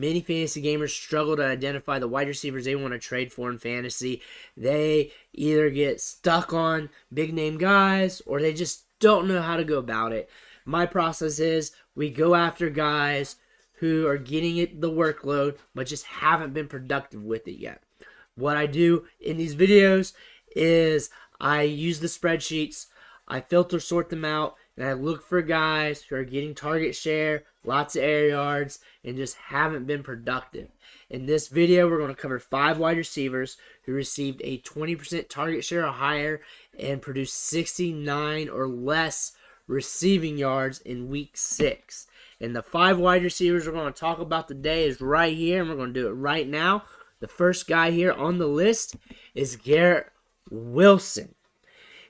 many fantasy gamers struggle to identify the wide receivers they want to trade for in fantasy. They either get stuck on big name guys or they just don't know how to go about it. My process is we go after guys who are getting the workload but just haven't been productive with it yet. What I do in these videos is I use the spreadsheets, I filter sort them out, and I look for guys who are getting target share, lots of air yards, and just haven't been productive. In this video, we're going to cover 5 wide receivers who received a 20% target share or higher and produced 69 or less receiving yards in week 6. And the 5 wide receivers we're going to talk about today is right here, and we're going to do it right now. The first guy here on the list is Garrett Wilson.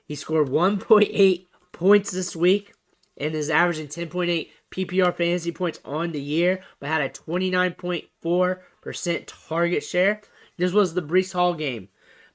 He scored 1.8 points this week and is averaging 10.8 PPR fantasy points on the year, but had a 29.4% target share. This was the Breece Hall game.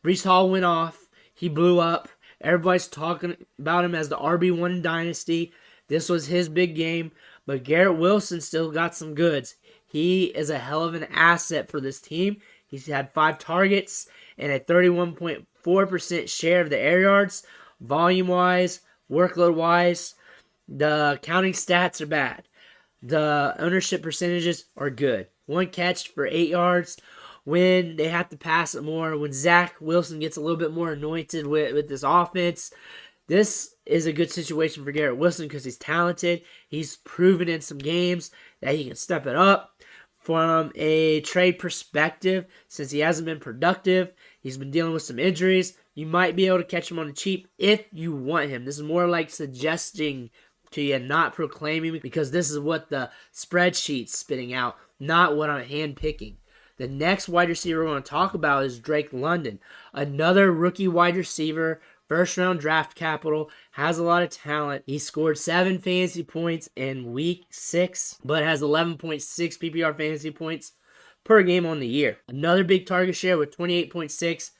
Breece Hall went off. He blew up. Everybody's talking about him as the RB1 in Dynasty. This was his big game, but Garrett Wilson still got some goods. He is a hell of an asset for this team. He's had 5 targets and a 31.4% share of the air yards. Volume-wise, workload-wise, the counting stats are bad. The ownership percentages are good. 1 catch for 8 yards. When they have to pass it more, when Zach Wilson gets a little bit more anointed with this offense, this is a good situation for Garrett Wilson because he's talented. He's proven in some games that he can step it up. From a trade perspective, since he hasn't been productive, he's been dealing with some injuries, you might be able to catch him on the cheap if you want him. This is more like suggesting to you, not proclaiming, because this is what the spreadsheet's spitting out, not what I'm hand-picking. The next wide receiver we're going to talk about is Drake London, another rookie wide receiver, first-round draft capital, has a lot of talent. He scored 7 fantasy points in week 6, but has 11.6 PPR fantasy points per game on the year. Another big target share with 28.6.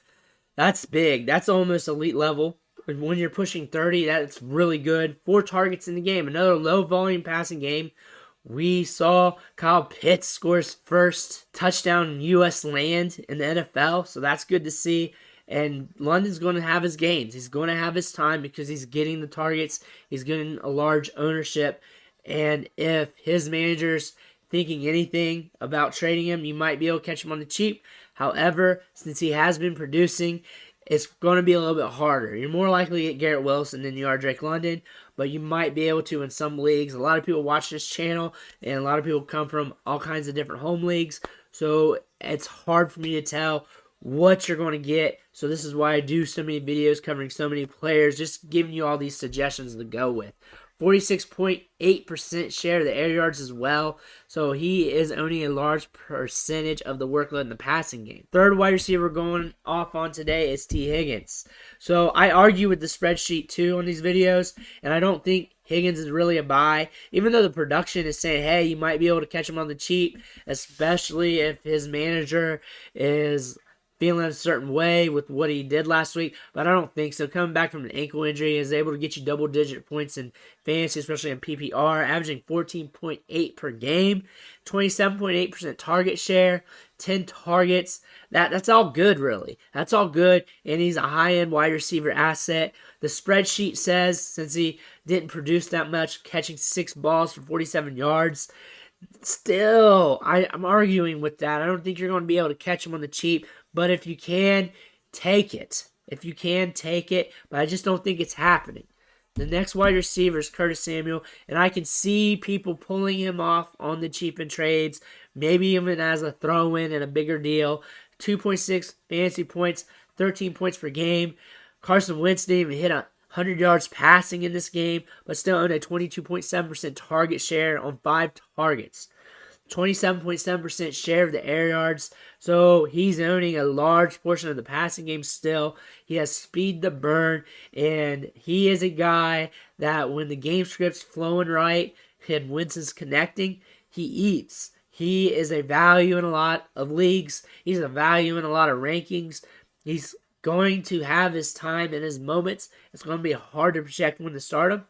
That's big. That's almost elite level. When you're pushing 30, that's really good. 4 targets in the game. Another low-volume passing game. We saw Kyle Pitts score his first touchdown in U.S. land in the NFL, so that's good to see. And London's going to have his gains. He's going to have his time because he's getting the targets. He's getting a large ownership. And if his manager's thinking anything about trading him, you might be able to catch him on the cheap. However, since he has been producing, it's going to be a little bit harder. You're more likely to get Garrett Wilson than you are Drake London, but you might be able to in some leagues. A lot of people watch this channel, and a lot of people come from all kinds of different home leagues. So it's hard for me to tell what you're going to get. So this is why I do so many videos covering so many players, just giving you all these suggestions to go with. 46.8% share of the air yards as well. So he is owning a large percentage of the workload in the passing game. Third wide receiver going off on today is T. Higgins. So I argue with the spreadsheet too on these videos, and I don't think Higgins is really a buy, even though the production is saying, hey, you might be able to catch him on the cheap, especially if his manager is feeling a certain way with what he did last week, but I don't think so. Coming back from an ankle injury, he is able to get you double-digit points in fantasy, especially in PPR, averaging 14.8 per game, 27.8% target share, 10 targets. That's all good, really. That's all good, and he's a high-end wide receiver asset. The spreadsheet says, since he didn't produce that much, catching 6 balls for 47 yards, still, I'm arguing with that. I don't think you're going to be able to catch him on the cheap, but if you can, take it. If you can, take it, but I just don't think it's happening. The next wide receiver is Curtis Samuel, and I can see people pulling him off on the cheap in trades, maybe even as a throw-in and a bigger deal. 2.6 fantasy points, 13 points per game. Carson Winston even hit 100 yards passing in this game, but still owned a 22.7% target share on 5 targets. 27.7% share of the air yards, so he's owning a large portion of the passing game still. He has speed to burn, and he is a guy that when the game script's flowing right and Winston's connecting, he eats. He is a value in a lot of leagues. He's a value in a lot of rankings. He's going to have his time and his moments. It's going to be hard to project when to start him,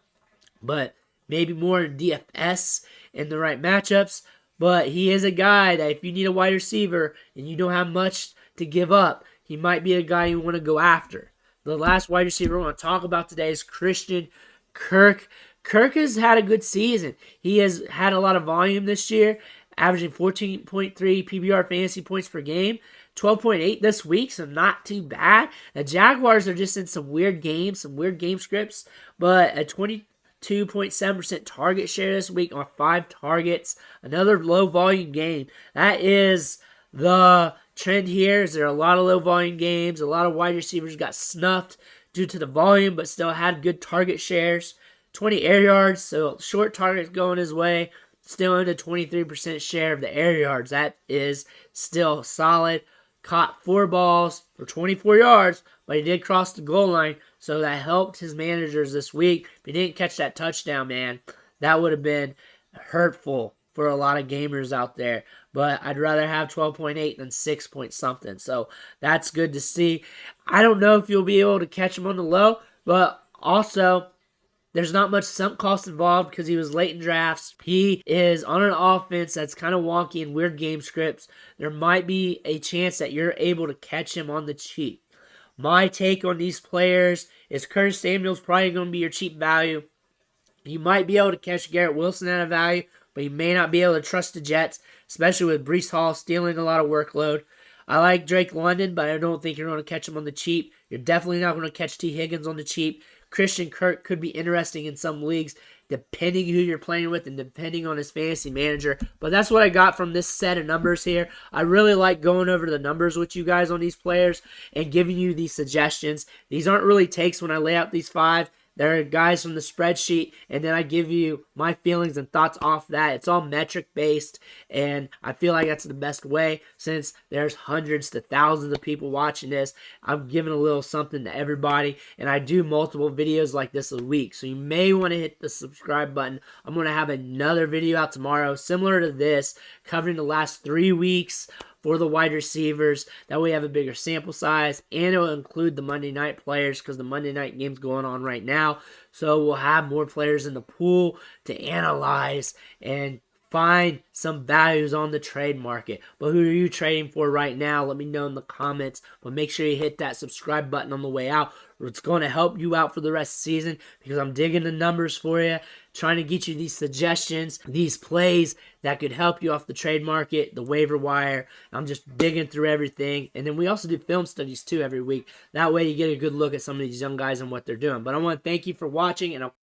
but maybe more in DFS in the right matchups. But he is a guy that if you need a wide receiver and you don't have much to give up, he might be a guy you want to go after. The last wide receiver I want to talk about today is Christian Kirk. Kirk has had a good season. He has had a lot of volume this year, averaging 14.3 PPR fantasy points per game, 12.8 this week, so not too bad. The Jaguars are just in some weird games, some weird game scripts, but a 22.7% target share this week on 5 targets. Another low volume game. That is the trend here. Is there are a lot of low volume games. A lot of wide receivers got snuffed due to the volume, but still had good target shares. 20 air yards, so short targets going his way. Still in a 23% share of the air yards. That is still solid. Caught 4 balls for 24 yards, but he did cross the goal line, so that helped his managers this week. If he didn't catch that touchdown, man, that would have been hurtful for a lot of gamers out there. But I'd rather have 12.8 than 6 point something. So that's good to see. I don't know if you'll be able to catch him on the low, but also there's not much sunk cost involved because he was late in drafts. He is on an offense that's kind of wonky and weird game scripts. There might be a chance that you're able to catch him on the cheap. My take on these players is Curtis Samuel's probably going to be your cheap value. You might be able to catch Garrett Wilson at a value, but you may not be able to trust the Jets, especially with Breece Hall stealing a lot of workload. I like Drake London, but I don't think you're going to catch him on the cheap. You're definitely not going to catch T. Higgins on the cheap. Christian Kirk could be interesting in some leagues, depending who you're playing with and depending on his fantasy manager. But that's what I got from this set of numbers here. I really like going over the numbers with you guys on these players and giving you these suggestions. These aren't really takes when I lay out these 5. There are guys from the spreadsheet, and then I give you my feelings and thoughts off that. It's all metric-based, and I feel like that's the best way since there's hundreds to thousands of people watching this. I'm giving a little something to everybody, and I do multiple videos like this a week, so you may want to hit the subscribe button. I'm going to have another video out tomorrow similar to this, covering the last 3 weeks for the wide receivers. That way we have a bigger sample size, and it will include the Monday night players because the Monday night game's going on right now. So we'll have more players in the pool to analyze and find some values on the trade market. But who are you trading for right now? Let me know in the comments. But make sure you hit that subscribe button on the way out. It's going to help you out for the rest of the season because I'm digging the numbers for you, trying to get you these suggestions, these plays that could help you off the trade market, the waiver wire. I'm just digging through everything. And then we also do film studies too every week. That way you get a good look at some of these young guys and what they're doing. But I want to thank you for watching, and I'll